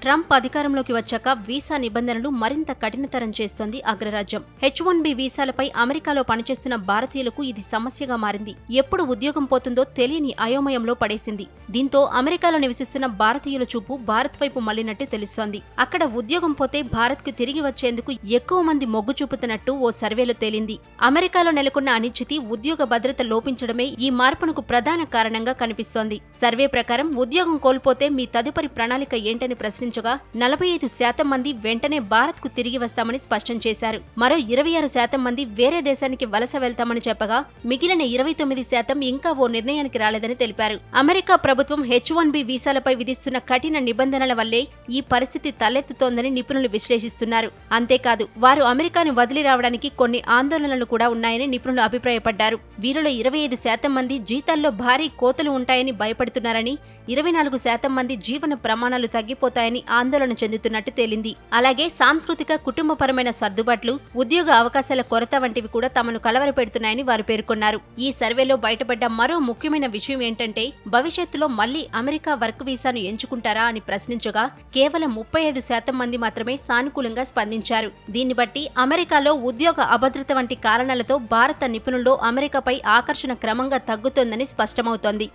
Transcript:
Trump అధికారంలోకి వచ్చాక visa నిబంధనలు మరింత కఠినతరం చేస్తోంది అగ్రరాజ్యం. H-1B వీసాలపై అమెరికాలో పనిచేస్తున్న భారతీయులకు ఇది సమస్యగా మారింది. ఎప్పుడు ఉద్యోగం పోతుందో తెలియని అయోమయంలో పడేసింది. దీంతో అమెరికాలో నివసిస్తున్న భారతీయుల చూపు భారత్ వైపు మళ్లినట్టు తెలుస్తోంది. అక్కడ ఉద్యోగం పోతే భారత్కు తిరిగి వచ్చేందుకు ఎక్కువ మంది మొగ్గు చూపుతున్నట్టు ఓ సర్వేలో తేలింది. అమెరికాలో నెలకొన్న అనిశ్చితి, ఉద్యోగ భద్రత లోపించడమే ఈ మార్పునకు ప్రధాన కారణంగా కనిపిస్తోంది. సర్వే ప్రకారం ఉద్యోగం కోల్పోతే మీ తదుపరి ప్రణాళిక ఏంటని ప్రశ్నించగా 45% మంది వెంటనే భారత్కు తిరిగి వస్తామని స్పష్టం చేశారు. మరో 26% మంది వేరే దేశానికి వలస వెళ్తామని చెప్పగా మిగిలిన 29% ఇంకా ఓ నిర్ణయానికి రాలేదని తెలిపారు. అమెరికా ప్రభుత్వం H-1B వీసాలపై విధిస్తున్న కఠిన నిబంధనల వల్లే ఈ పరిస్థితి తలెత్తుతోందని నిపుణులు విశ్లేషిస్తున్నారు. అంతేకాదు వారు అమెరికాను వదిలి రావడానికి కొన్ని ఆందోళనలు కూడా ఉన్నాయని నిపుణులు అభిప్రాయపడ్డారు. వీరిలో 25% మంది జీతాల్లో భారీ కోతలు ఉంటాయని భయపడుతున్నారని, 24% మంది జీవన ప్రమాణాలు తగ్గిపోతాయని ఆందోళన చెందుతున్నట్టు తేలింది. అలాగే సాంస్కృతిక, కుటుంబపరమైన సర్దుబాట్లు, ఉద్యోగ అవకాశాల కొరత వంటివి కూడా తమను కలవరపెడుతున్నాయని వారు పేర్కొన్నారు. ఈ సర్వేలో బయటపడ్డ మరో ముఖ్యమైన విషయం ఏంటంటే భవిష్యత్తులో మళ్లీ అమెరికా వర్క్ వీసాను ఎంచుకుంటారా అని ప్రశ్నించగా కేవలం 35% మంది మాత్రమే సానుకూలంగా స్పందించారు. దీన్ని బట్టి అమెరికాలో ఉద్యోగ అభద్రత వంటి కారణాలతో భారత నిపుణుల్లో అమెరికాపై ఆకర్షణ క్రమంగా తగ్గుతోందని స్పష్టమవుతోంది.